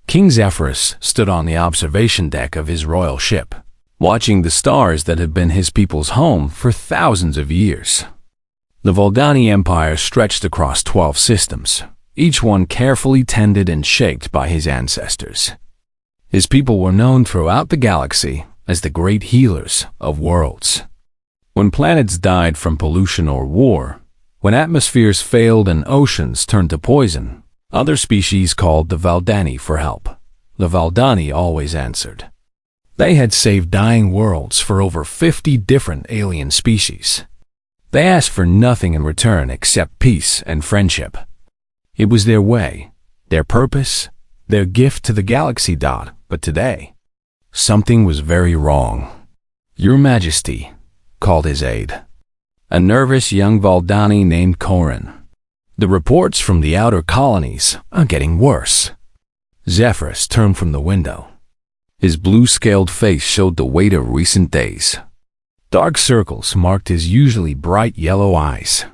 King Zephyrus stood on the observation deck of his royal ship, watching the stars that had been his people's home for thousands of years. The Voldani Empire stretched across 12 systems, each one carefully tended and shaped by his ancestors. His people were known throughout the galaxy as the great healers of worlds. When planets died from pollution or war, when atmospheres failed and oceans turned to poison, other species called the Valdani for help. The Valdani always answered. They had saved dying worlds for over 50 different alien species. They asked for nothing in return except peace and friendship. It was their way, their purpose, their gift to the galaxy. But today, something was very wrong. Your Majesty, called his aide, a nervous young Valdani named Corin. The reports from the outer colonies are getting worse. Zephyrus turned from the window. His blue-scaled face showed the weight of recent days. Dark circles marked his usually bright yellow eyes.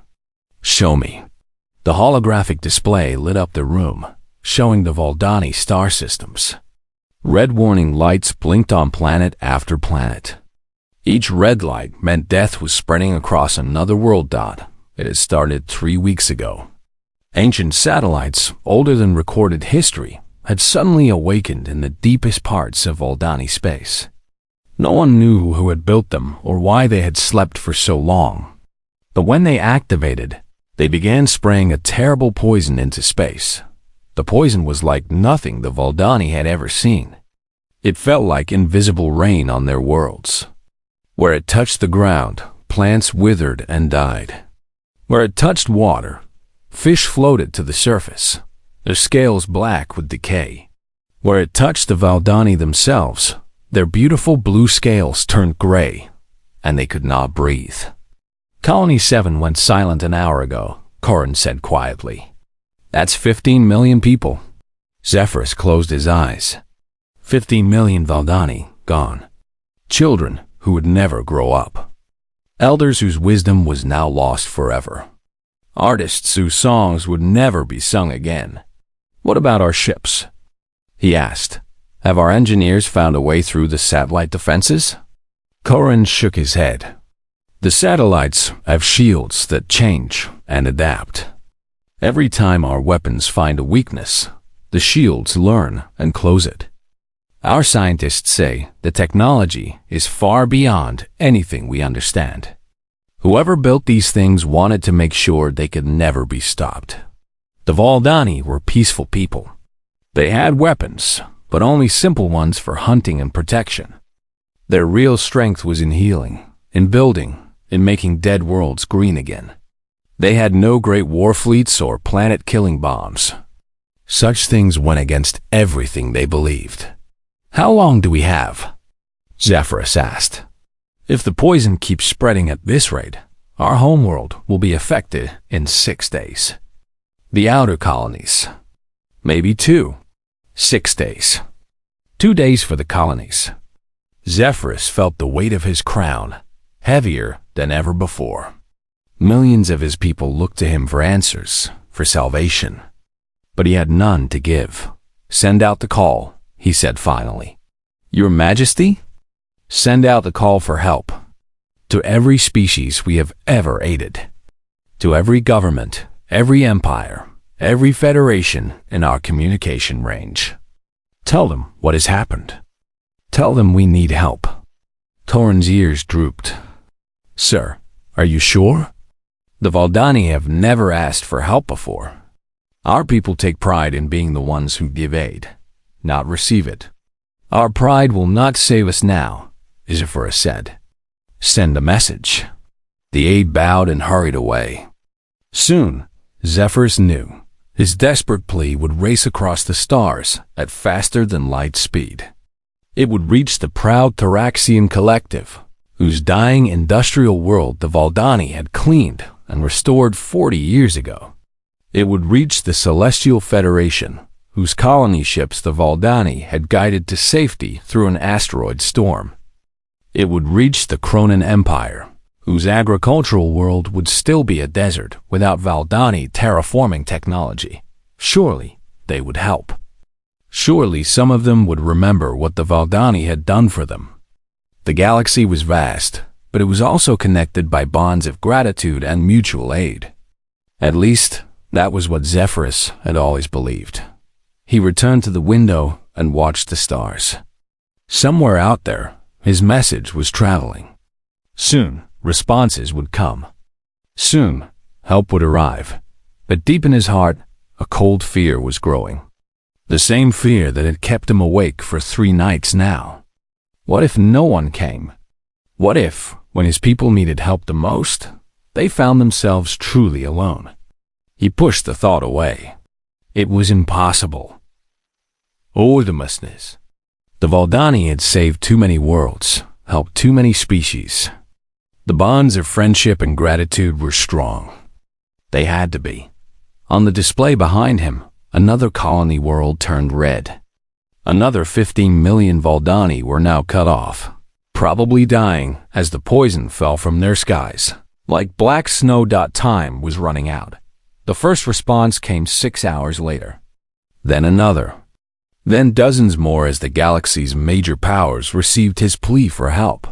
Show me. The holographic display lit up the room, showing the Valdani star systems. Red warning lights blinked on planet after planet. Each red light meant death was spreading across another world. It had started 3 weeks ago. Ancient satellites, older than recorded history, had suddenly awakened in the deepest parts of Valdani space. No one knew who had built them or why they had slept for so long. But when they activated, they began spraying a terrible poison into space. The poison was like nothing the Valdani had ever seen. It felt like invisible rain on their worlds. Where it touched the ground, plants withered and died. Where it touched water, fish floated to the surface, their scales black with decay. Where it touched the Valdani themselves, their beautiful blue scales turned gray, and they could not breathe. Colony 7 went silent an hour ago, Corin said quietly. That's 15 million people. Zephyrus closed his eyes. 15 million Valdani gone. Children who would never grow up. Elders whose wisdom was now lost forever. Artists whose songs would never be sung again. What about our ships? He asked. Have our engineers found a way through the satellite defenses? Corin shook his head. The satellites have shields that change and adapt. Every time our weapons find a weakness, the shields learn and close it. Our scientists say the technology is far beyond anything we understand. Whoever built these things wanted to make sure they could never be stopped. The Valdani were peaceful people. They had weapons, but only simple ones for hunting and protection. Their real strength was in healing, in building, in making dead worlds green again. They had no great war fleets or planet-killing bombs. Such things went against everything they believed. How long do we have? Zephyrus asked. If the poison keeps spreading at this rate, our homeworld will be affected in 6 days. The outer colonies. Maybe 2. 6 days. 2 days for the colonies. Zephyrus felt the weight of his crown, heavier than ever before. Millions of his people looked to him for answers, for salvation. But he had none to give. Send out the call, he said finally. Your Majesty? Send out the call for help. To every species we have ever aided. To every government, every empire, every federation in our communication range. Tell them what has happened. Tell them we need help. Corin's ears drooped. Sir, are you sure? The Valdani have never asked for help before. Our people take pride in being the ones who give aid, not receive it. Our pride will not save us now, Zephyrus said. Send a message. The aide bowed and hurried away. Soon, Zephyrus knew his desperate plea would race across the stars at faster than light speed. It would reach the proud Thoraxian collective, whose dying industrial world the Valdani had cleaned and restored 40 years ago. It would reach the Celestial Federation, whose colony ships the Valdani had guided to safety through an asteroid storm. It would reach the Cronin Empire, whose agricultural world would still be a desert without Valdani terraforming technology. Surely they would help. Surely some of them would remember what the Valdani had done for them. The galaxy was vast, but it was also connected by bonds of gratitude and mutual aid. At least, that was what Zephyrus had always believed. He returned to the window and watched the stars. Somewhere out there, his message was traveling. Soon, responses would come. Soon, help would arrive. But deep in his heart, a cold fear was growing. The same fear that had kept him awake for 3 nights now. What if no one came? What if, when his people needed help the most, they found themselves truly alone? He pushed the thought away. It was impossible. Ordemousness. The Valdani had saved too many worlds, helped too many species. The bonds of friendship and gratitude were strong. They had to be. On the display behind him, another colony world turned red. Another 15 million Valdani were now cut off, probably dying as the poison fell from their skies. Like black snow. Time was running out. The first response came 6 hours later. Then another. Then dozens more as the galaxy's major powers received his plea for help.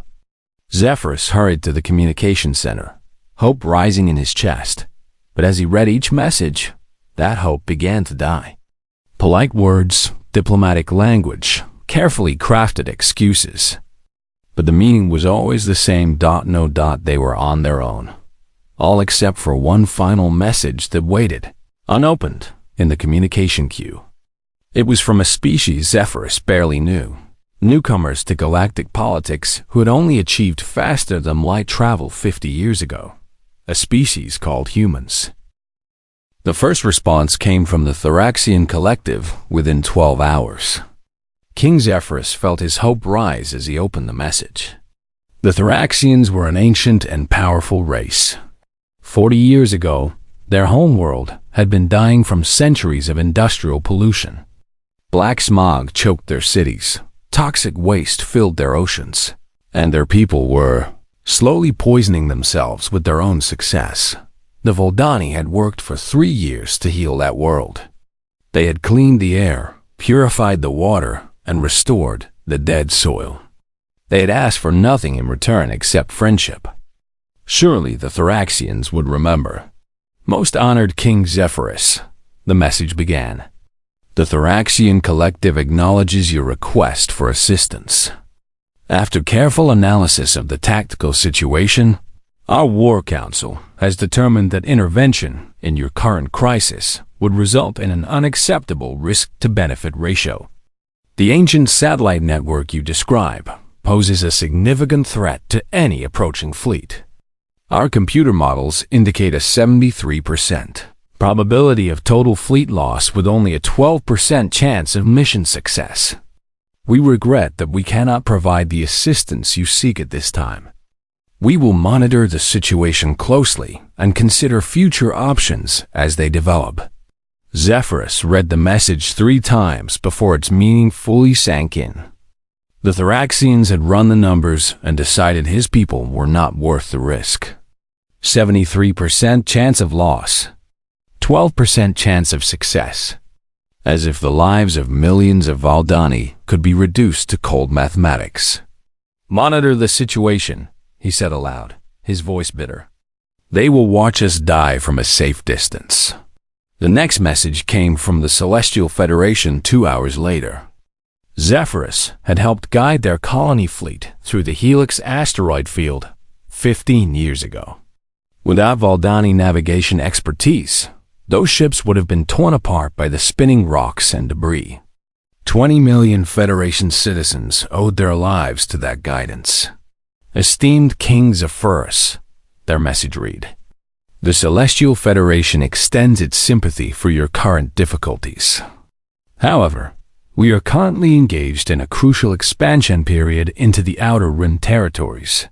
Zephyrus hurried to the communication center, hope rising in his chest. But as he read each message, that hope began to die. Polite words, diplomatic language, carefully crafted excuses. But the meaning was always the same. No. They were on their own. All except for one final message that waited, unopened, in the communication queue. It was from a species Zephyrus barely knew. Newcomers to galactic politics who had only achieved faster than light travel 50 years ago. A species called humans. The first response came from the Thraxian collective within 12 hours. King Zephyrus felt his hope rise as he opened the message. The Thraxians were an ancient and powerful race. 40 years ago, their homeworld had been dying from centuries of industrial pollution. Black smog choked their cities, toxic waste filled their oceans, and their people were slowly poisoning themselves with their own success. The Valdani had worked for 3 years to heal that world. They had cleaned the air, purified the water, and restored the dead soil. They had asked for nothing in return except friendship. Surely the Thraxians would remember. Most honored King Zephyrus, the message began. The Thraxian collective acknowledges your request for assistance. After careful analysis of the tactical situation, our War Council has determined that intervention in your current crisis would result in an unacceptable risk-to-benefit ratio. The ancient satellite network you describe poses a significant threat to any approaching fleet. Our computer models indicate a 73% probability of total fleet loss with only a 12% chance of mission success. We regret that we cannot provide the assistance you seek at this time. We will monitor the situation closely and consider future options as they develop. Zephyrus read the message 3 times before its meaning fully sank in. The Thraxians had run the numbers and decided his people were not worth the risk. 73% chance of loss, 12% chance of success. As if the lives of millions of Valdani could be reduced to cold mathematics. Monitor the situation, he said aloud, his voice bitter. They will watch us die from a safe distance. The next message came from the Celestial Federation 2 hours later. Zephyrus had helped guide their colony fleet through the Helix asteroid field 15 years ago. Without Valdani navigation expertise, those ships would have been torn apart by the spinning rocks and debris. 20 million Federation citizens owed their lives to that guidance. Esteemed King Zephyrus, their message read, the Celestial Federation extends its sympathy for your current difficulties. However, we are currently engaged in a crucial expansion period into the Outer Rim territories.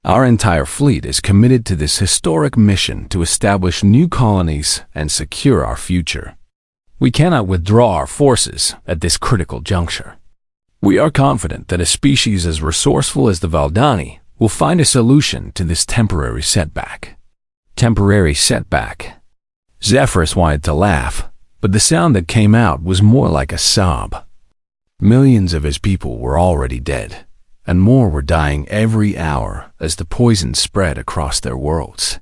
Our entire fleet is committed to this historic mission to establish new colonies and secure our future. We cannot withdraw our forces at this critical juncture. We are confident that a species as resourceful as the Valdani will find a solution to this temporary setback. Temporary setback. Zephyrus wanted to laugh, but the sound that came out was more like a sob. Millions of his people were already dead, and more were dying every hour as the poison spread across their worlds.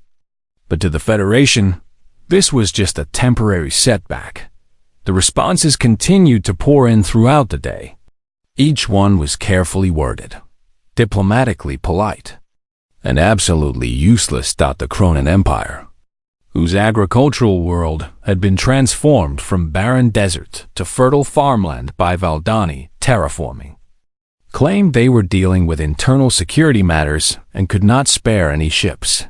But to the Federation, this was just a temporary setback. The responses continued to pour in throughout the day. Each one was carefully worded, diplomatically polite, and absolutely useless. The Cronin Empire, whose agricultural world had been transformed from barren desert to fertile farmland by Valdani terraforming, claimed they were dealing with internal security matters and could not spare any ships.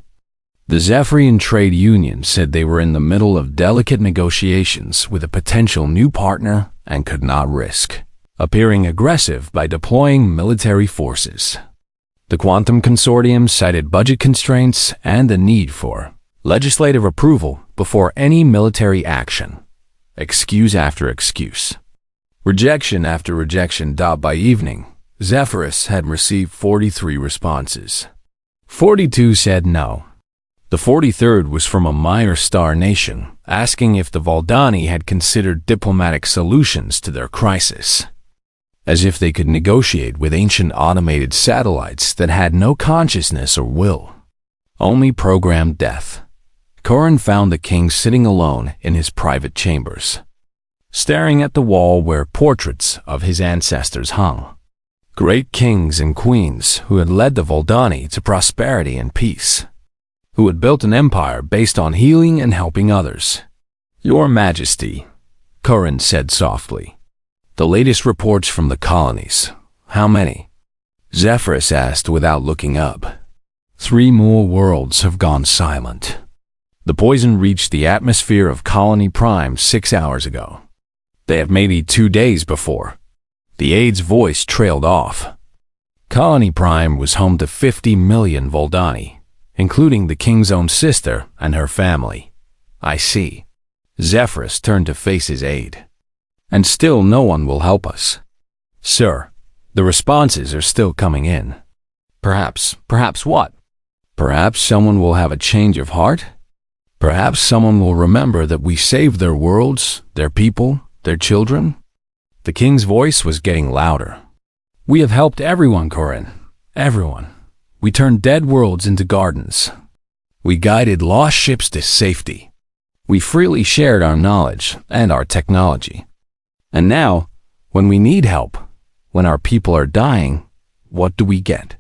The Zephyrian Trade Union said they were in the middle of delicate negotiations with a potential new partner and could not risk appearing aggressive by deploying military forces. The Quantum Consortium cited budget constraints and the need for legislative approval before any military action. Excuse after excuse. Rejection after rejection. By evening, Zephyrus had received 43 responses. 42 said no. The 43rd was from a minor star nation, asking if the Valdani had considered diplomatic solutions to their crisis. As if they could negotiate with ancient automated satellites that had no consciousness or will, only programmed death. Corin found the king sitting alone in his private chambers, staring at the wall where portraits of his ancestors hung. Great kings and queens who had led the Valdani to prosperity and peace, who had built an empire based on healing and helping others. Your Majesty, Corin said softly. The latest reports from the colonies. How many? Zephyrus asked without looking up. 3 more worlds have gone silent. The poison reached the atmosphere of Colony Prime 6 hours ago. They have maybe 2 days before. The aide's voice trailed off. Colony Prime was home to 50 million Voldani, including the king's own sister and her family. I see. Zephyrus turned to face his aide. And still no one will help us. Sir, the responses are still coming in. Perhaps what? Perhaps someone will have a change of heart? Perhaps someone will remember that we saved their worlds, their people, their children? The king's voice was getting louder. We have helped everyone, Corin. Everyone. We turned dead worlds into gardens. We guided lost ships to safety. We freely shared our knowledge and our technology. And now, when we need help, when our people are dying, what do we get?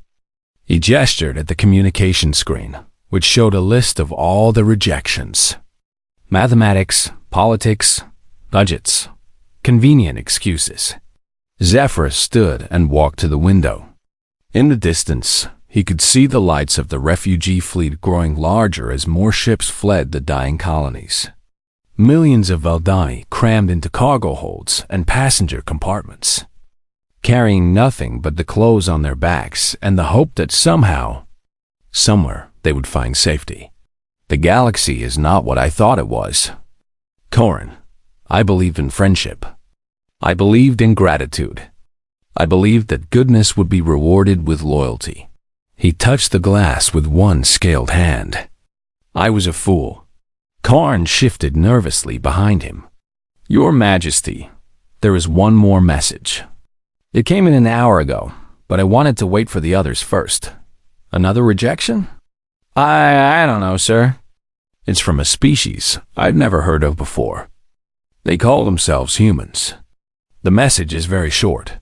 He gestured at the communication screen, which showed a list of all the rejections. Mathematics, politics, budgets, convenient excuses. Zephyrus stood and walked to the window. In the distance, he could see the lights of the refugee fleet growing larger as more ships fled the dying colonies. Millions of Valdani crammed into cargo holds and passenger compartments, carrying nothing but the clothes on their backs and the hope that somehow, somewhere, they would find safety. The galaxy is not what I thought it was. Corin, I believed in friendship. I believed in gratitude. I believed that goodness would be rewarded with loyalty. He touched the glass with one scaled hand. I was a fool. Karn shifted nervously behind him. Your Majesty, there is one more message. It came in an hour ago, but I wanted to wait for the others first. Another rejection? I don't know, sir. It's from a species I've never heard of before. They call themselves humans. The message is very short.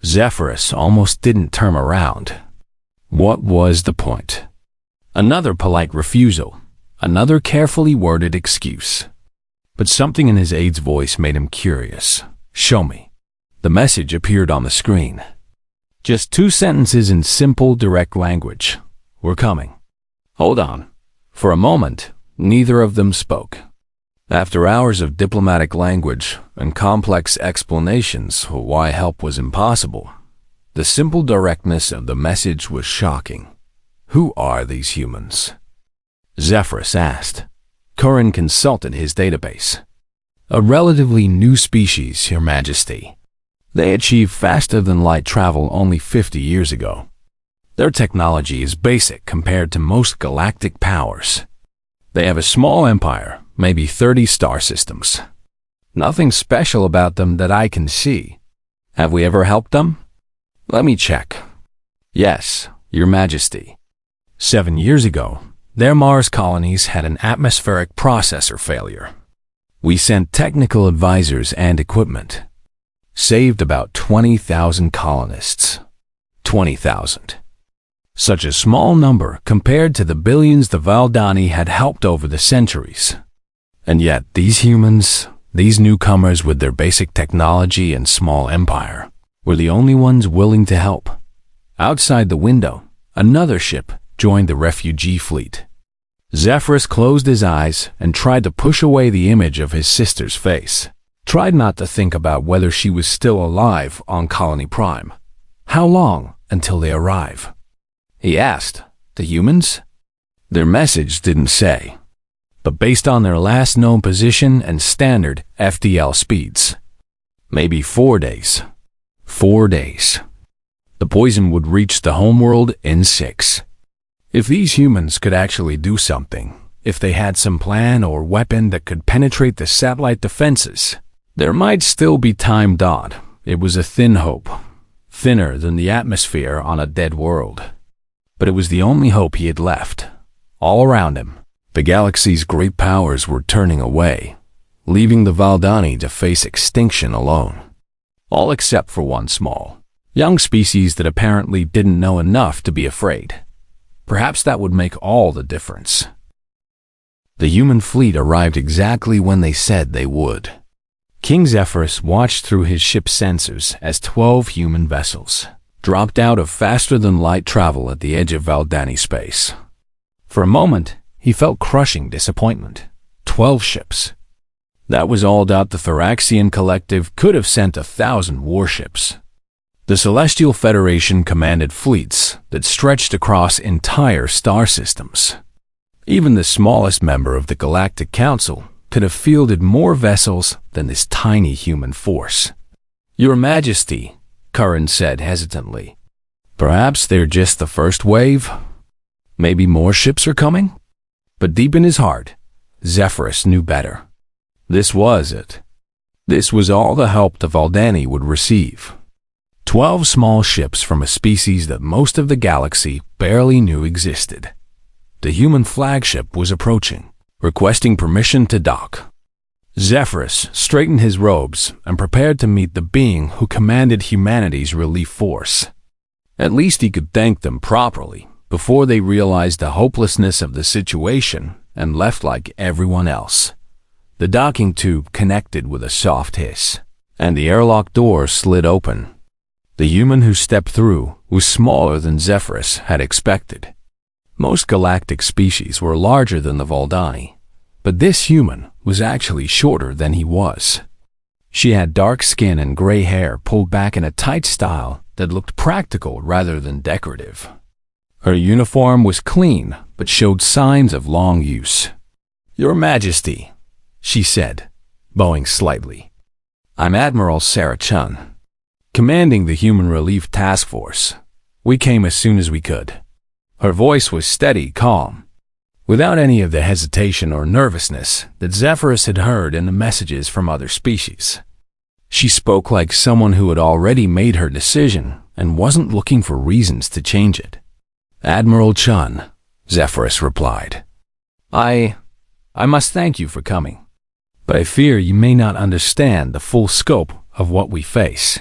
Zephyrus almost didn't turn around. What was the point? Another polite refusal. Another carefully worded excuse. But something in his aide's voice made him curious. Show me. The message appeared on the screen. Just 2 sentences in simple, direct language. We're coming. Hold on. For a moment, neither of them spoke. After hours of diplomatic language and complex explanations for why help was impossible, the simple directness of the message was shocking. Who are these humans? Zephyrus asked. Corin consulted his database. A relatively new species, Your Majesty. They achieved faster-than-light travel only 50 years ago. Their technology is basic compared to most galactic powers. They have a small empire, maybe 30 star systems. Nothing special about them that I can see. Have we ever helped them? Let me check. Yes, Your Majesty. 7 years ago, their Mars colonies had an atmospheric processor failure. We sent technical advisors and equipment. Saved about 20,000 colonists. 20,000. Such a small number compared to the billions the Valdani had helped over the centuries. And yet these humans, these newcomers with their basic technology and small empire, were the only ones willing to help. Outside the window, another ship joined the refugee fleet. Zephyrus closed his eyes and tried to push away the image of his sister's face. Tried not to think about whether she was still alive on Colony Prime. How long until they arrive? He asked, the humans? Their message didn't say, but based on their last known position and standard FDL speeds, maybe 4 days. 4 days. The poison would reach the homeworld in 6. If these humans could actually do something, if they had some plan or weapon that could penetrate the satellite defenses, there might still be time. It was a thin hope, thinner than the atmosphere on a dead world. But it was the only hope he had left. All around him, the galaxy's great powers were turning away, leaving the Valdani to face extinction alone. All except for one small, young species that apparently didn't know enough to be afraid. Perhaps that would make all the difference. The human fleet arrived exactly when they said they would. King Zephyrus watched through his ship's sensors as 12 human vessels dropped out of faster-than-light travel at the edge of Valdani space. For a moment, he felt crushing disappointment. 12 ships. That was all. The Thoraxian Collective could have sent 1,000 warships. The Celestial Federation commanded fleets that stretched across entire star systems. Even the smallest member of the Galactic Council could have fielded more vessels than this tiny human force. Your Majesty, Curran said hesitantly. Perhaps they're just the first wave? Maybe more ships are coming? But deep in his heart, Zephyrus knew better. This was it. This was all the help the Valdani would receive. 12 small ships from a species that most of the galaxy barely knew existed. The human flagship was approaching, requesting permission to dock. Zephyrus straightened his robes and prepared to meet the being who commanded humanity's relief force. At least he could thank them properly before they realized the hopelessness of the situation and left like everyone else. The docking tube connected with a soft hiss, and the airlock door slid open. The human who stepped through was smaller than Zephyrus had expected. Most galactic species were larger than the Valdani, but this human was actually shorter than he was. She had dark skin and gray hair pulled back in a tight style that looked practical rather than decorative. Her uniform was clean but showed signs of long use. Your Majesty, she said, bowing slightly. I'm Admiral Sarah Chun, commanding the Human Relief Task Force. We came as soon as we could. Her voice was steady, calm, without any of the hesitation or nervousness that Zephyrus had heard in the messages from other species. She spoke like someone who had already made her decision and wasn't looking for reasons to change it. Admiral Chun, Zephyrus replied. I must thank you for coming, but I fear you may not understand the full scope of what we face.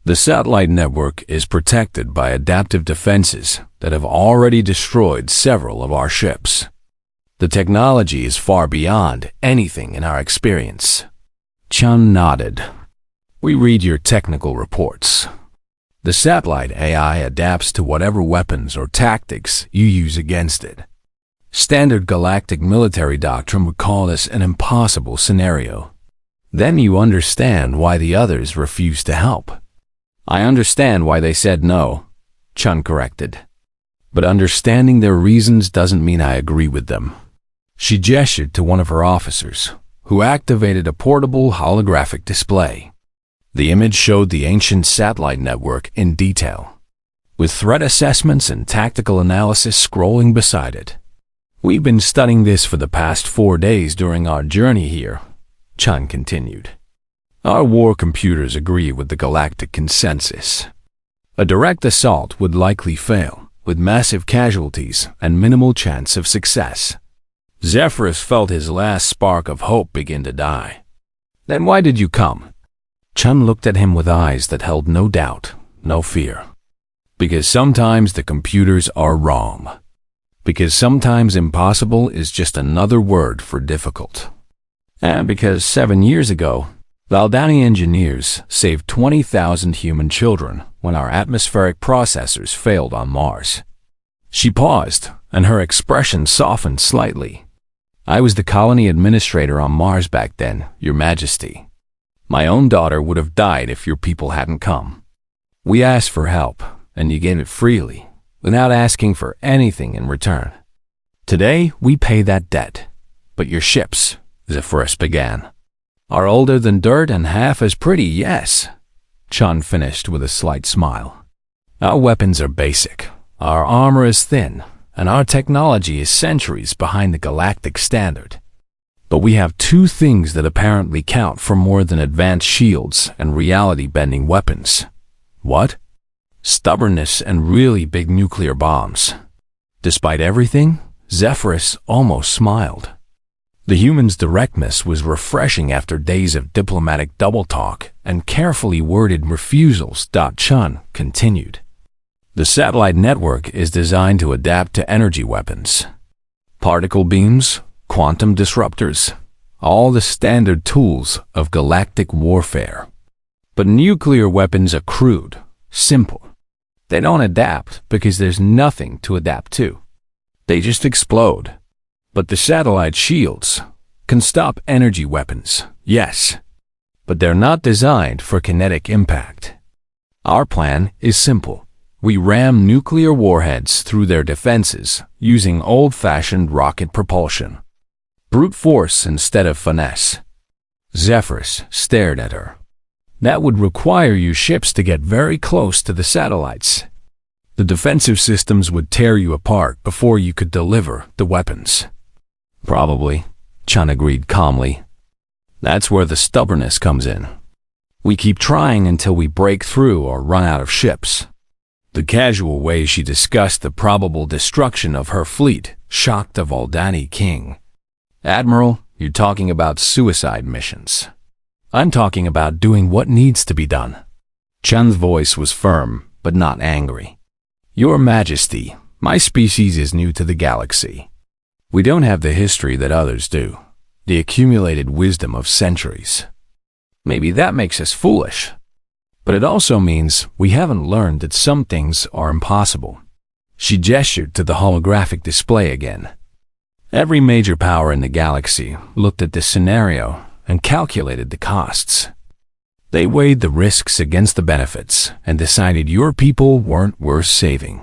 The satellite network is protected by adaptive defenses that have already destroyed several of our ships. The technology is far beyond anything in our experience. Chun nodded. We read your technical reports. The satellite AI adapts to whatever weapons or tactics you use against it. Standard galactic military doctrine would call this an impossible scenario. Then you understand why the others refused to help. I understand why they said no, Chun corrected. But understanding their reasons doesn't mean I agree with them. She gestured to one of her officers, who activated a portable holographic display. The image showed the ancient satellite network in detail, with threat assessments and tactical analysis scrolling beside it. We've been studying this for the past 4 days during our journey here, Chun continued. Our war computers agree with the galactic consensus. A direct assault would likely fail, with massive casualties and minimal chance of success. Zephyrus felt his last spark of hope begin to die. Then why did you come? Chun looked at him with eyes that held no doubt, no fear. Because sometimes the computers are wrong. Because sometimes impossible is just another word for difficult. And because 7 years ago, Valdani engineers saved 20,000 human children when our atmospheric processors failed on Mars. She paused, and her expression softened slightly. I was the colony administrator on Mars back then, Your Majesty. My own daughter would have died if your people hadn't come. We asked for help, and you gave it freely, without asking for anything in return. Today, we pay that debt. But your ships, Zephyrus began, are older than dirt and half as pretty, yes. Chun finished with a slight smile. Our weapons are basic, our armor is thin, and our technology is centuries behind the galactic standard. But we have two things that apparently count for more than advanced shields and reality-bending weapons. What? Stubbornness and really big nuclear bombs. Despite everything, Zephyrus almost smiled. The human's directness was refreshing after days of diplomatic double-talk and carefully worded refusals. Chun continued. The satellite network is designed to adapt to energy weapons. Particle beams, quantum disruptors, all the standard tools of galactic warfare. But nuclear weapons are crude, simple. They don't adapt because there's nothing to adapt to. They just explode. But the satellite shields can stop energy weapons, yes. But they're not designed for kinetic impact. Our plan is simple. We ram nuclear warheads through their defenses using old-fashioned rocket propulsion. Brute force instead of finesse. Zephyrus stared at her. That would require you ships to get very close to the satellites. The defensive systems would tear you apart before you could deliver the weapons. Probably, Chun agreed calmly. That's where the stubbornness comes in. We keep trying until we break through or run out of ships. The casual way she discussed the probable destruction of her fleet shocked the Valdani king. Admiral, you're talking about suicide missions. I'm talking about doing what needs to be done. Chun's voice was firm, but not angry. Your Majesty, my species is new to the galaxy. We don't have the history that others do, the accumulated wisdom of centuries. Maybe that makes us foolish. But it also means we haven't learned that some things are impossible. She gestured to the holographic display again. Every major power in the galaxy looked at this scenario and calculated the costs. They weighed the risks against the benefits and decided your people weren't worth saving.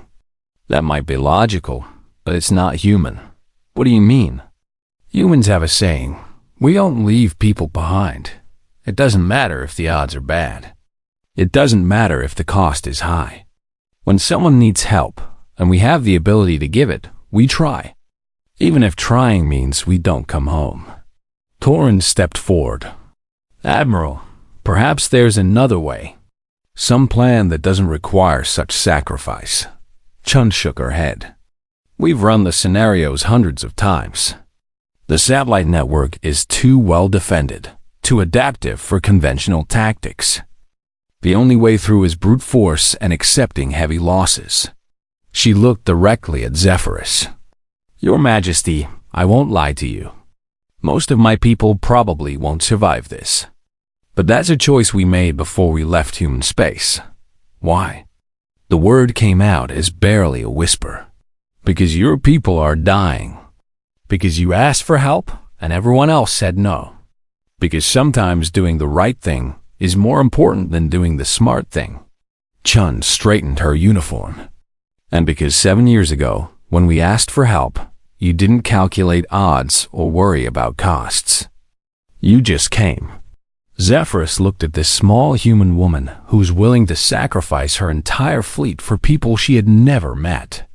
That might be logical, but it's not human. What do you mean? Humans have a saying, we don't leave people behind. It doesn't matter if the odds are bad. It doesn't matter if the cost is high. When someone needs help, and we have the ability to give it, we try. Even if trying means we don't come home. Torin stepped forward. Admiral, perhaps there's another way. Some plan that doesn't require such sacrifice. Chun shook her head. We've run the scenarios hundreds of times. The satellite network is too well defended, too adaptive for conventional tactics. The only way through is brute force and accepting heavy losses. She looked directly at Zephyrus. Your Majesty, I won't lie to you. Most of my people probably won't survive this. But that's a choice we made before we left human space. Why? The word came out as barely a whisper. Because your people are dying. Because you asked for help and everyone else said no. Because sometimes doing the right thing is more important than doing the smart thing. Chun straightened her uniform. And because 7 years ago, when we asked for help, you didn't calculate odds or worry about costs. You just came. Zephyrus looked at this small human woman who was willing to sacrifice her entire fleet for people she had never met.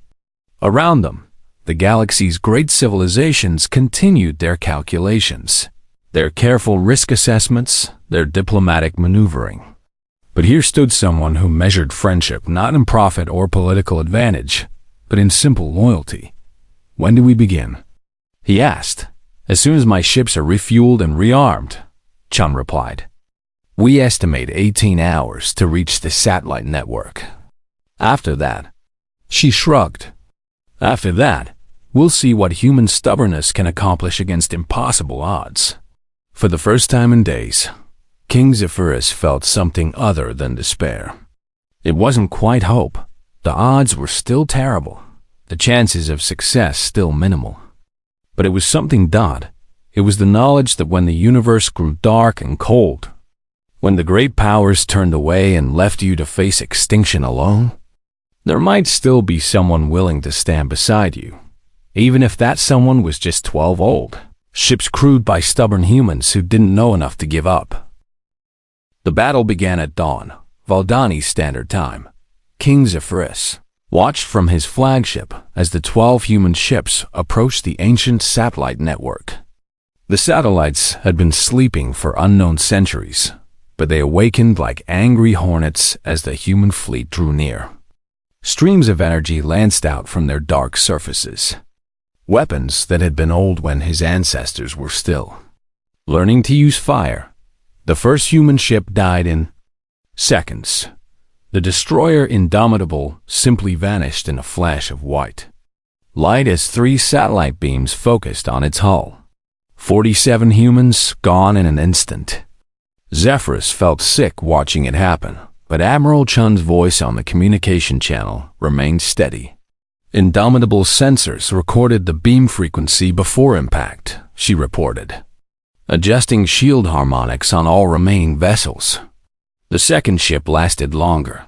Around them, the galaxy's great civilizations continued their calculations. their careful risk assessments, their diplomatic maneuvering. But here stood someone who measured friendship not in profit or political advantage, but in simple loyalty. "When do we begin?" he asked. "As soon as my ships are refueled and rearmed," Chun replied. "We estimate 18 hours to reach the satellite network. After that," she shrugged. "After that, we'll see what human stubbornness can accomplish against impossible odds." For the first time in days, King Zephyrus felt something other than despair. It wasn't quite hope. The odds were still terrible, the chances of success still minimal. But it was something odd. It was the knowledge that when the universe grew dark and cold, when the great powers turned away and left you to face extinction alone, there might still be someone willing to stand beside you, even if that someone was just 12 old, ships crewed by stubborn humans who didn't know enough to give up. The battle began at dawn, Valdani Standard Time. King Zephyrus watched from his flagship as the 12 human ships approached the ancient satellite network. The satellites had been sleeping for unknown centuries, but they awakened like angry hornets as the human fleet drew near. Streams of energy lanced out from their dark surfaces, weapons that had been old when his ancestors were still learning to use fire. The first human ship died in seconds. The destroyer Indomitable simply vanished in a flash of white light as 3 satellite beams focused on its hull. 47 humans gone in an instant. Zephyrus felt sick watching it happen, but Admiral Chun's voice on the communication channel remained steady. "Indomitable sensors recorded the beam frequency before impact," she reported, adjusting shield harmonics on all remaining vessels. The second ship lasted longer.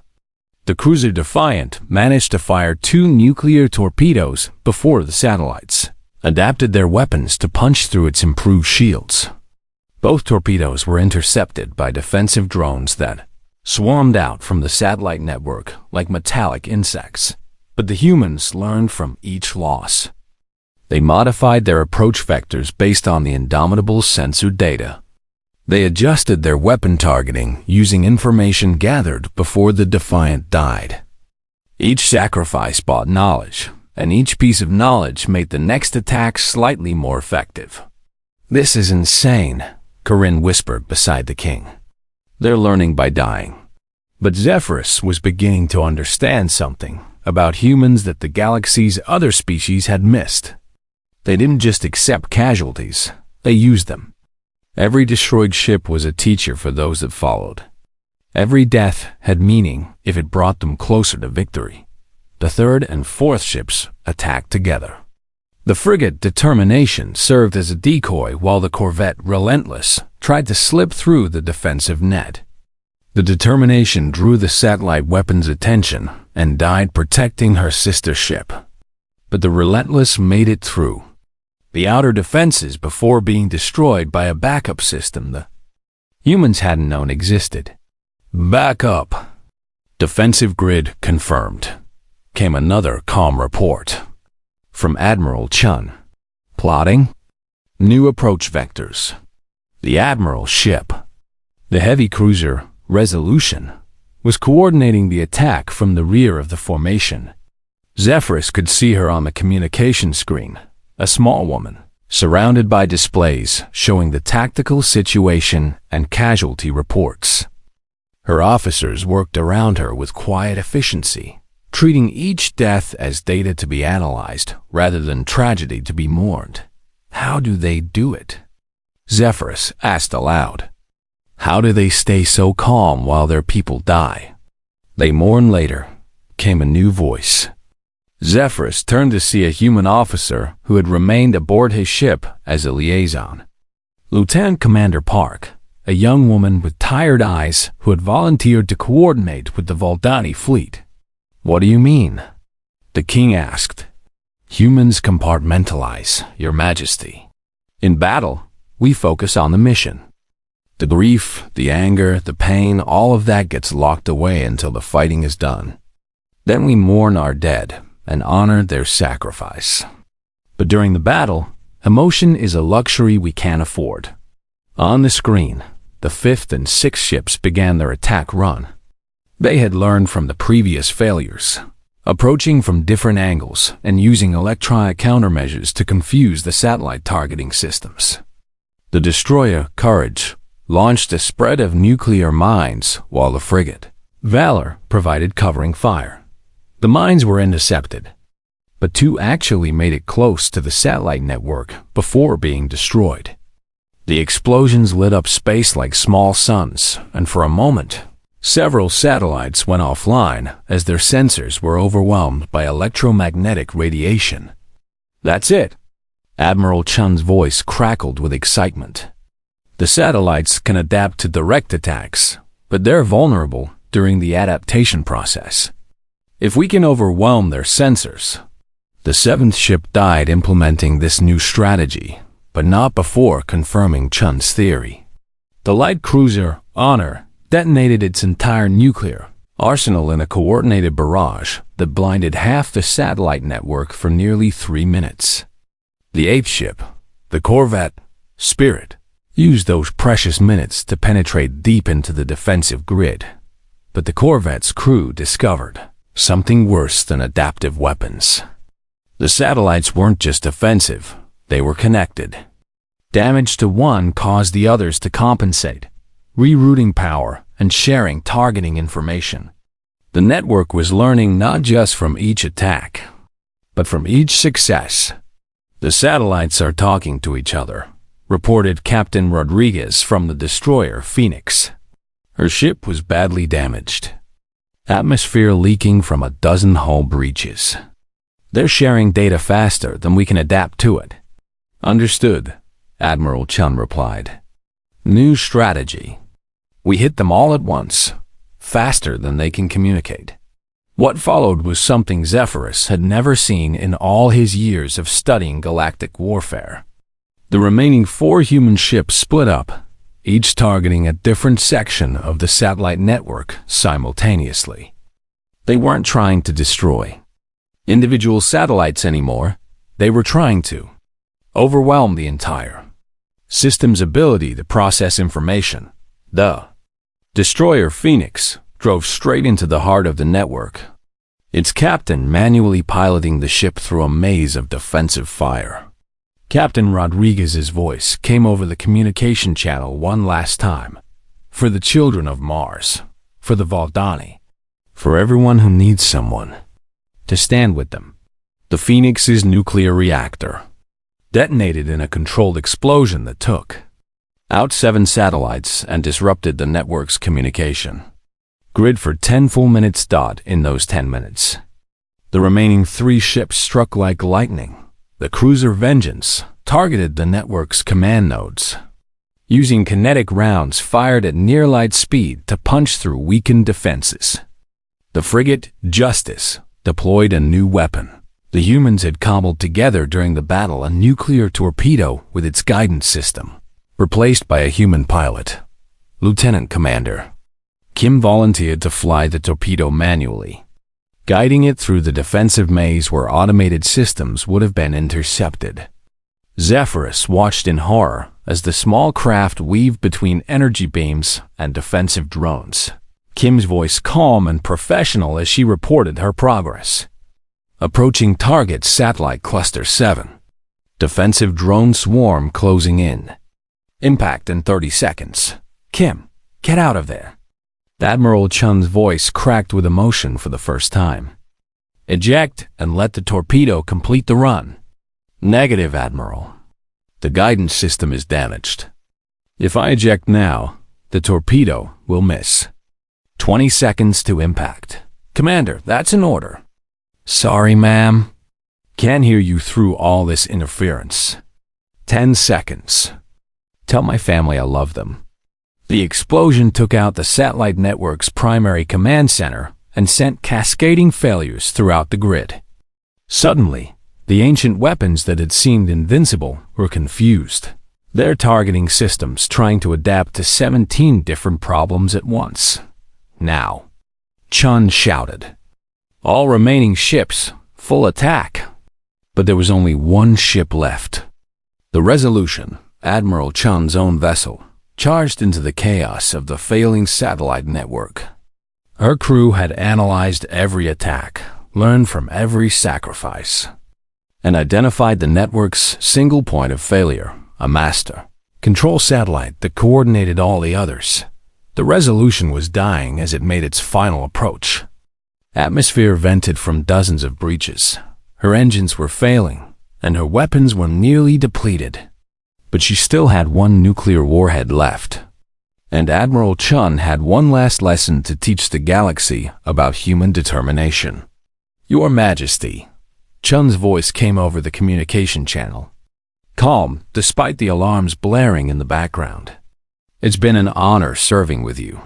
The cruiser Defiant managed to fire 2 nuclear torpedoes before the satellites adapted their weapons to punch through its improved shields. Both torpedoes were intercepted by defensive drones that swarmed out from the satellite network like metallic insects. But the humans learned from each loss. They modified their approach vectors based on the Indomitable sensor data. They adjusted their weapon targeting using information gathered before the Defiant died. Each sacrifice bought knowledge, and each piece of knowledge made the next attack slightly more effective. "This is insane," Corinne whispered beside the king. "They're learning by dying." But Zephyrus was beginning to understand something about humans that the galaxy's other species had missed. They didn't just accept casualties, they used them. Every destroyed ship was a teacher for those that followed. Every death had meaning if it brought them closer to victory. The third and fourth ships attacked together. The frigate Determination served as a decoy while the corvette Relentless tried to slip through the defensive net. The Determination drew the satellite weapon's attention and died protecting her sister ship. But the Relentless made it through the outer defenses before being destroyed by a backup system the humans hadn't known existed. "Backup. Defensive grid confirmed," came another calm report from Admiral Chun. "Plotting? New approach vectors." The Admiral's ship, the heavy cruiser Resolution, was coordinating the attack from the rear of the formation. Zephyrus could see her on the communication screen, a small woman, surrounded by displays showing the tactical situation and casualty reports. Her officers worked around her with quiet efficiency, treating each death as data to be analyzed rather than tragedy to be mourned. "How do they do it?" Zephyrus asked aloud. "How do they stay so calm while their people die?" "They mourn later," came a new voice. Zephyrus turned to see a human officer who had remained aboard his ship as a liaison. Lieutenant Commander Park, a young woman with tired eyes who had volunteered to coordinate with the Valdani fleet. "What do you mean?" the king asked. "Humans compartmentalize, Your Majesty. In battle, we focus on the mission. The grief, the anger, the pain, all of that gets locked away until the fighting is done. Then we mourn our dead and honor their sacrifice. But during the battle, emotion is a luxury we can't afford. On the screen, the 5th and 6th ships began their attack run. They had learned from the previous failures, approaching from different angles and using electronic countermeasures to confuse the satellite targeting systems. The destroyer, Courage, launched a spread of nuclear mines, while the frigate, Valor, provided covering fire. The mines were intercepted, but 2 actually made it close to the satellite network before being destroyed. The explosions lit up space like small suns, and for a moment, several satellites went offline as their sensors were overwhelmed by electromagnetic radiation. "That's it." Admiral Chun's voice crackled with excitement. "The satellites can adapt to direct attacks, but they're vulnerable during the adaptation process. If we can overwhelm their sensors..." The 7th ship died implementing this new strategy, but not before confirming Chun's theory. The light cruiser, Honor, detonated its entire nuclear arsenal in a coordinated barrage that blinded half the satellite network for nearly 3 minutes. The 8th ship, the corvette, Spirit, used those precious minutes to penetrate deep into the defensive grid. But the corvette's crew discovered something worse than adaptive weapons. The satellites weren't just offensive, they were connected. Damage to one caused the others to compensate, rerouting power and sharing targeting information. The network was learning not just from each attack, but from each success. "The satellites are talking to each other," reported Captain Rodriguez from the destroyer Phoenix. Her ship was badly damaged, atmosphere leaking from a dozen hull breaches. "They're sharing data faster than we can adapt to it." "Understood," Admiral Chun replied. "New strategy. We hit them all at once, faster than they can communicate." What followed was something Zephyrus had never seen in all his years of studying galactic warfare. The remaining 4 human ships split up, each targeting a different section of the satellite network simultaneously. They weren't trying to destroy individual satellites anymore. They were trying to overwhelm the entire system's ability to process information. The destroyer Phoenix drove straight into the heart of the network, its captain manually piloting the ship through a maze of defensive fire. Captain Rodriguez's voice came over the communication channel one last time. "For the children of Mars, for the Valdani, for everyone who needs someone to stand with them." The Phoenix's nuclear reactor detonated in a controlled explosion that took out 7 satellites and disrupted the network's communication grid for 10 full minutes. In those 10 minutes, the remaining 3 ships struck like lightning. The cruiser Vengeance targeted the network's command nodes, using kinetic rounds fired at near light speed to punch through weakened defenses. The frigate Justice deployed a new weapon. The humans had cobbled together during the battle a nuclear torpedo with its guidance system, replaced by a human pilot. Lieutenant Commander Kim volunteered to fly the torpedo manually, guiding it through the defensive maze where automated systems would have been intercepted. Zephyrus watched in horror as the small craft weaved between energy beams and defensive drones. Kim's voice calm and professional as she reported her progress. Approaching target Satellite Cluster 7. Defensive drone swarm closing in. Impact in 30 seconds. "Kim, get out of there." Admiral Chun's voice cracked with emotion for the first time. "Eject and let the torpedo complete the run." "Negative, Admiral. The guidance system is damaged. If I eject now, the torpedo will miss. 20 seconds to impact." "Commander, that's an order." "Sorry, ma'am. Can't hear you through all this interference." 10 seconds. "Tell my family I love them." The explosion took out the satellite network's primary command center and sent cascading failures throughout the grid. Suddenly, the ancient weapons that had seemed invincible were confused, their targeting systems trying to adapt to 17 different problems at once. "Now," Chun shouted. "All remaining ships, full attack." But there was only one ship left. The Resolution, Admiral Chun's own vessel, charged into the chaos of the failing satellite network. Her crew had analyzed every attack, learned from every sacrifice, and identified the network's single point of failure, a master control satellite that coordinated all the others. The Resolution was dying as it made its final approach. Atmosphere vented from dozens of breaches. Her engines were failing, and her weapons were nearly depleted. But she still had one nuclear warhead left. And Admiral Chun had one last lesson to teach the galaxy about human determination. "Your Majesty," Chun's voice came over the communication channel, calm despite the alarms blaring in the background. "It's been an honor serving with you.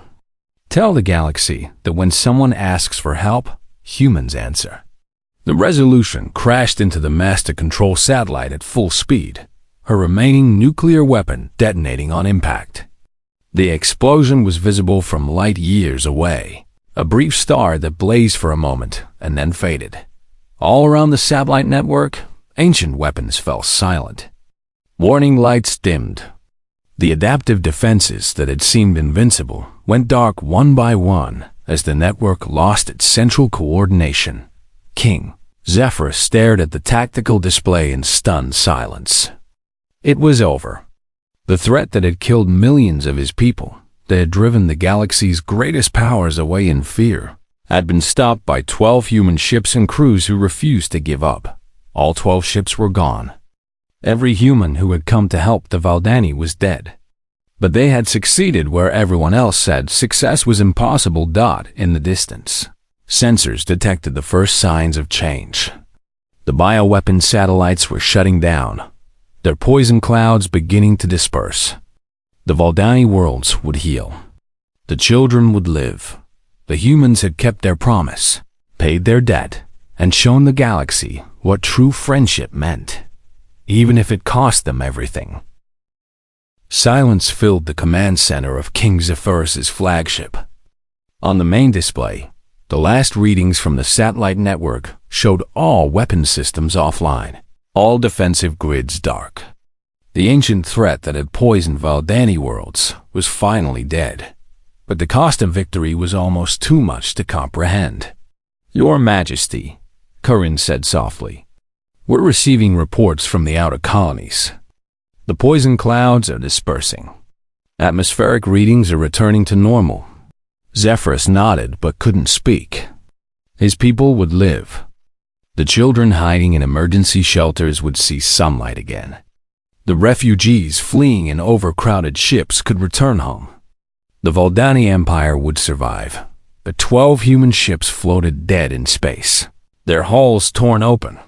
Tell the galaxy that when someone asks for help, humans answer." The Resolution crashed into the master control satellite at full speed, her remaining nuclear weapon detonating on impact. The explosion was visible from light years away, a brief star that blazed for a moment and then faded. All around the satellite network, ancient weapons fell silent. Warning lights dimmed. The adaptive defenses that had seemed invincible went dark one by one as the network lost its central coordination. King Zephyrus stared at the tactical display in stunned silence. It was over. The threat that had killed millions of his people, that had driven the galaxy's greatest powers away in fear, had been stopped by 12 human ships and crews who refused to give up. All 12 ships were gone. Every human who had come to help the Valdani was dead. But they had succeeded where everyone else said success was impossible. In the distance, sensors detected the first signs of change. The bioweapon satellites were shutting down, their poison clouds beginning to disperse. The Valdani worlds would heal. The children would live. The humans had kept their promise, paid their debt, and shown the galaxy what true friendship meant, even if it cost them everything. Silence filled the command center of King Zephyrus's flagship. On the main display, the last readings from the satellite network showed all weapon systems offline, all defensive grids dark. The ancient threat that had poisoned Valdani worlds was finally dead, but the cost of victory was almost too much to comprehend. "Your Majesty," Curran said softly, "we're receiving reports from the outer colonies. The poison clouds are dispersing. Atmospheric readings are returning to normal." Zephyrus nodded but couldn't speak. His people would live. The children hiding in emergency shelters would see sunlight again. The refugees fleeing in overcrowded ships could return home. The Valdani Empire would survive, but 12 human ships floated dead in space, their hulls torn open,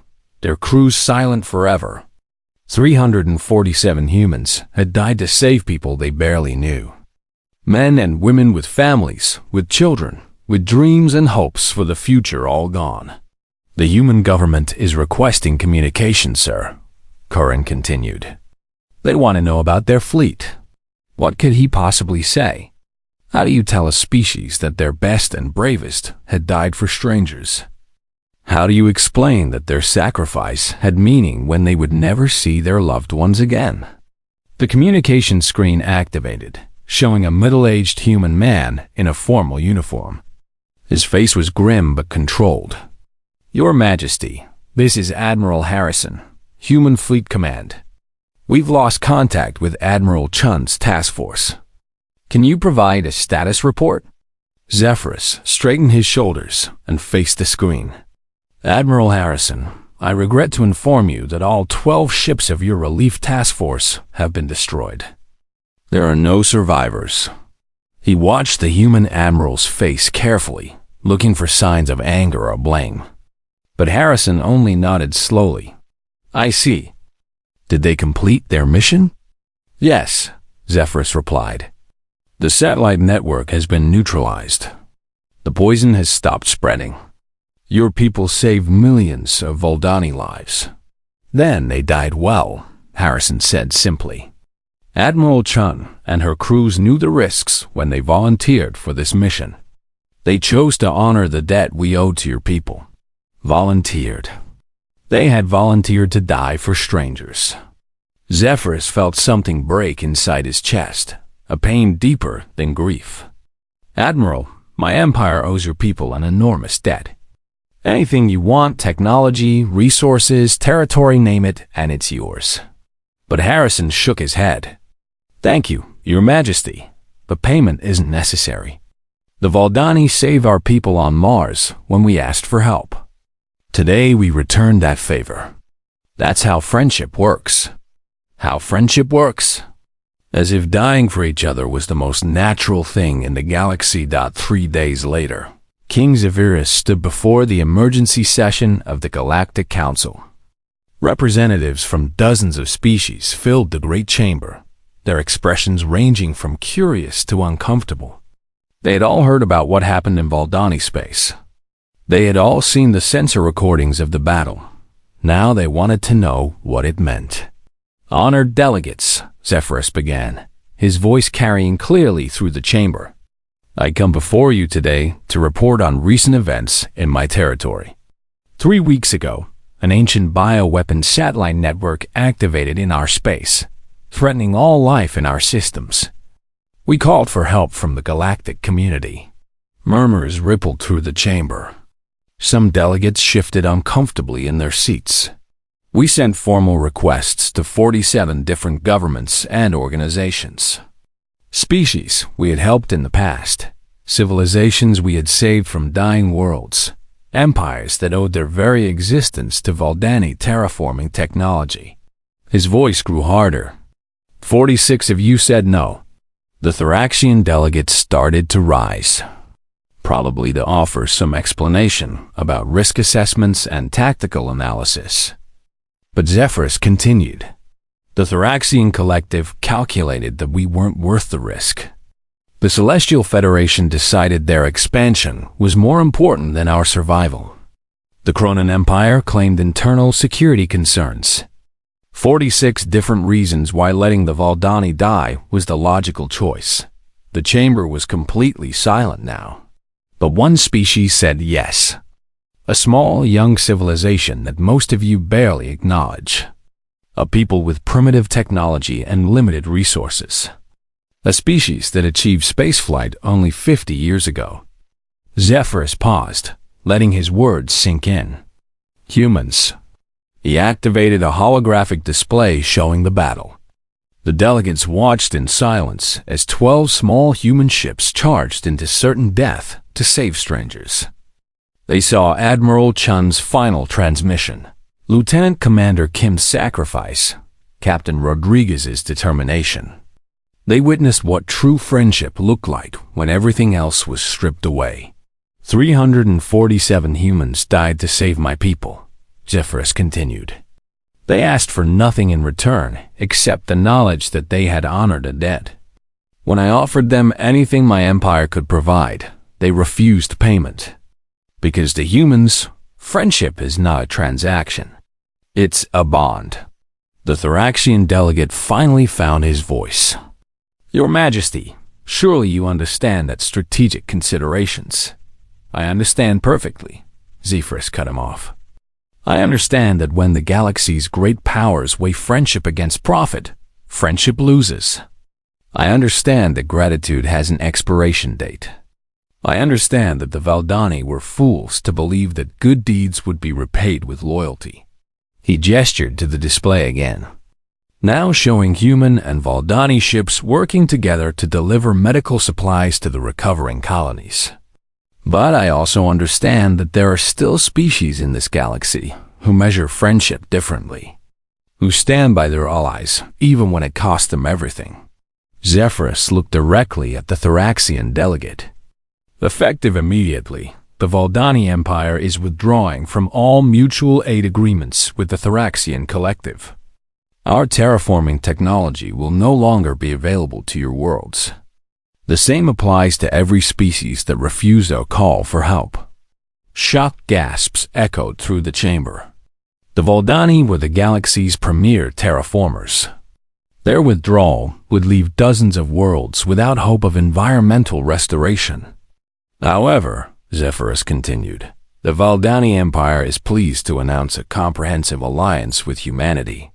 their crews silent forever. 347 humans had died to save people they barely knew. Men and women with families, with children, with dreams and hopes for the future all gone. "The human government is requesting communication, sir," Curran continued. "They want to know about their fleet." What could he possibly say? How do you tell a species that their best and bravest had died for strangers? How do you explain that their sacrifice had meaning when they would never see their loved ones again? The communication screen activated, showing a middle-aged human man in a formal uniform. His face was grim but controlled. "Your Majesty, this is Admiral Harrison, Human Fleet Command. We've lost contact with Admiral Chun's task force. Can you provide a status report?" Zephyrus straightened his shoulders and faced the screen. "Admiral Harrison, I regret to inform you that all 12 ships of your relief task force have been destroyed. There are no survivors." He watched the human admiral's face carefully, looking for signs of anger or blame. But Harrison only nodded slowly. "I see. Did they complete their mission?" "Yes," Zephyrus replied. "The satellite network has been neutralized. The poison has stopped spreading. Your people saved millions of Valdani lives." "Then they died well," Harrison said simply. "Admiral Chun and her crews knew the risks when they volunteered for this mission. They chose to honor the debt we owed to your people. Volunteered. They had volunteered to die for strangers. Zephyrus felt something break inside his chest, a pain deeper than grief. "Admiral, my empire owes your people an enormous debt. Anything you want, technology, resources, territory, name it, and it's yours." But Harrison shook his head. "Thank you, Your Majesty, but payment isn't necessary. The Valdani saved our people on Mars when we asked for help. Today we return that favor. That's how friendship works." How friendship works? As if dying for each other was the most natural thing in the galaxy. 3 days later, King Zephyrus stood before the emergency session of the Galactic Council. Representatives from dozens of species filled the great chamber, their expressions ranging from curious to uncomfortable. They had all heard about what happened in Valdani space. They had all seen the sensor recordings of the battle. Now they wanted to know what it meant. "Honored delegates," Zephyrus began, his voice carrying clearly through the chamber. "I come before you today to report on recent events in my territory. 3 weeks ago, an ancient bioweapon satellite network activated in our space, threatening all life in our systems. We called for help from the galactic community." Murmurs rippled through the chamber. Some delegates shifted uncomfortably in their seats. "We sent formal requests to 47 different governments and organizations. Species we had helped in the past, civilizations we had saved from dying worlds, empires that owed their very existence to Valdani terraforming technology." His voice grew harder. 46 of you said no." The Thoraxian delegates started to rise, probably to offer some explanation about risk assessments and tactical analysis. But Zephyrus continued. "The Thoraxian collective calculated that we weren't worth the risk. The Celestial Federation decided their expansion was more important than our survival. The Cronan Empire claimed internal security concerns. 46 different reasons why letting the Valdani die was the logical choice. The chamber was completely silent now. But one species said yes. A small, young civilization that most of you barely acknowledge. A people with primitive technology and limited resources. A species that achieved spaceflight only 50 years ago." Zephyrus paused, letting his words sink in. "Humans." He activated a holographic display showing the battle. The delegates watched in silence as 12 small human ships charged into certain death to save strangers. They saw Admiral Chun's final transmission, Lieutenant Commander Kim's sacrifice, Captain Rodriguez's determination. They witnessed what true friendship looked like when everything else was stripped away. 347 humans died to save my people," Zephyrus continued. "They asked for nothing in return except the knowledge that they had honored a debt. When I offered them anything my empire could provide, they refused payment. Because to humans, friendship is not a transaction. It's a bond." The Thoraxian delegate finally found his voice. "Your Majesty, surely you understand that strategic considerations." "I understand perfectly," Zephyrus cut him off. "I understand that when the galaxy's great powers weigh friendship against profit, friendship loses. I understand that gratitude has an expiration date. I understand that the Valdani were fools to believe that good deeds would be repaid with loyalty." He gestured to the display again, now showing human and Valdani ships working together to deliver medical supplies to the recovering colonies. "But I also understand that there are still species in this galaxy who measure friendship differently, who stand by their allies even when it costs them everything." Zephyrus looked directly at the Thoraxian delegate. "Effective immediately, the Valdani Empire is withdrawing from all mutual aid agreements with the Thoraxian collective. Our terraforming technology will no longer be available to your worlds. The same applies to every species that refused our call for help." Shocked gasps echoed through the chamber. The Valdani were the galaxy's premier terraformers. Their withdrawal would leave dozens of worlds without hope of environmental restoration. "However," Zephyrus continued, "the Valdani Empire is pleased to announce a comprehensive alliance with humanity.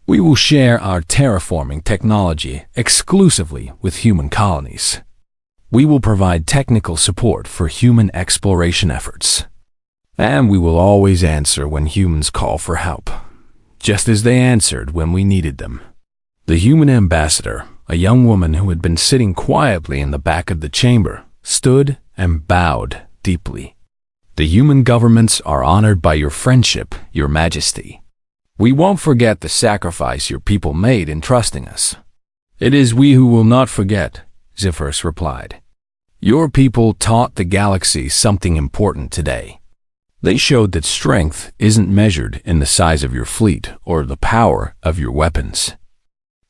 We will share our terraforming technology exclusively with human colonies. We will provide technical support for human exploration efforts. And we will always answer when humans call for help, just as they answered when we needed them. The human ambassador, a young woman who had been sitting quietly in the back of the chamber, stood and bowed deeply. The human governments are honored by your friendship, Your Majesty. We won't forget the sacrifice your people made in trusting us. It is we who will not forget, Zephyrus replied. Your people taught the galaxy something important today. They showed that strength isn't measured in the size of your fleet or the power of your weapons.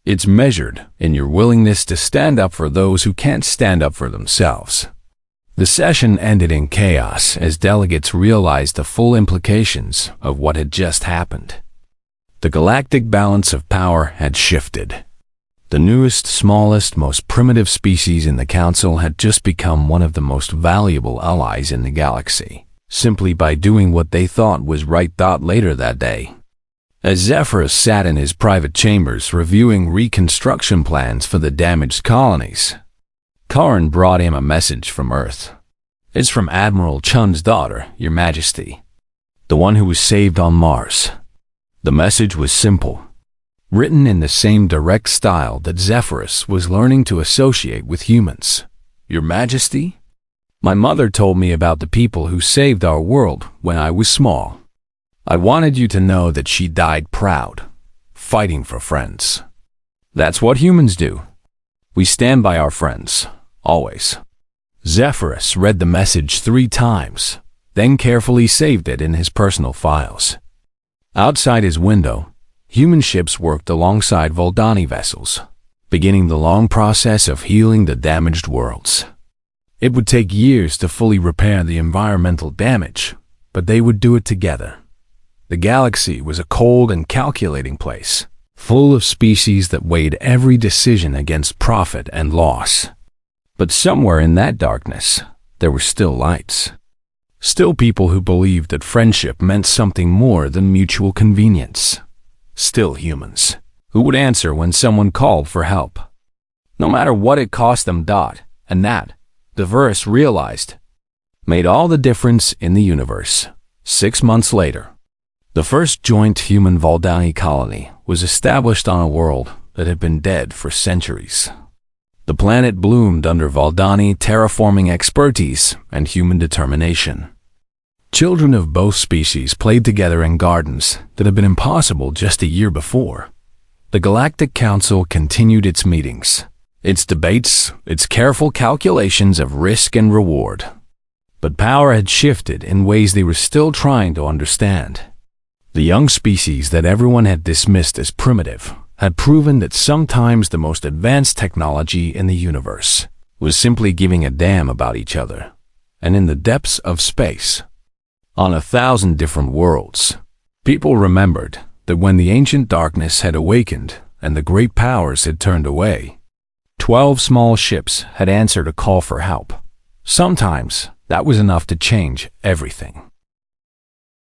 It's measured in your willingness to stand up for those who can't stand up for themselves. The session ended in chaos as delegates realized the full implications of what had just happened. The galactic balance of power had shifted. The newest, smallest, most primitive species in the Council had just become one of the most valuable allies in the galaxy, simply by doing what they thought was right. Later that day, as Zephyrus sat in his private chambers reviewing reconstruction plans for the damaged colonies, Karin brought him a message from Earth. It's from Admiral Chun's daughter, Your Majesty, the one who was saved on Mars. The message was simple, written in the same direct style that Zephyrus was learning to associate with humans. Your Majesty, my mother told me about the people who saved our world when I was small. I wanted you to know that she died proud, fighting for friends. That's what humans do. We stand by our friends, always. Zephyrus read the message 3 times, then carefully saved it in his personal files. Outside his window, human ships worked alongside Voldani vessels, beginning the long process of healing the damaged worlds. It would take years to fully repair the environmental damage, but they would do it together. The galaxy was a cold and calculating place, full of species that weighed every decision against profit and loss. But somewhere in that darkness, there were still lights. Still people who believed that friendship meant something more than mutual convenience. Still humans who would answer when someone called for help, no matter what it cost them. And that, Zephyrus realized, made all the difference in the universe. 6 months later, the first joint human Voldani colony was established on a world that had been dead for centuries. The planet bloomed under Voldani terraforming expertise and human determination. Children of both species played together in gardens that had been impossible just a year before. The Galactic Council continued its meetings, its debates, its careful calculations of risk and reward. But power had shifted in ways they were still trying to understand. The young species that everyone had dismissed as primitive had proven that sometimes the most advanced technology in the universe was simply giving a damn about each other. And in the depths of space, on 1,000 different worlds, people remembered that when the ancient darkness had awakened and the great powers had turned away, 12 small ships had answered a call for help. Sometimes that was enough to change everything.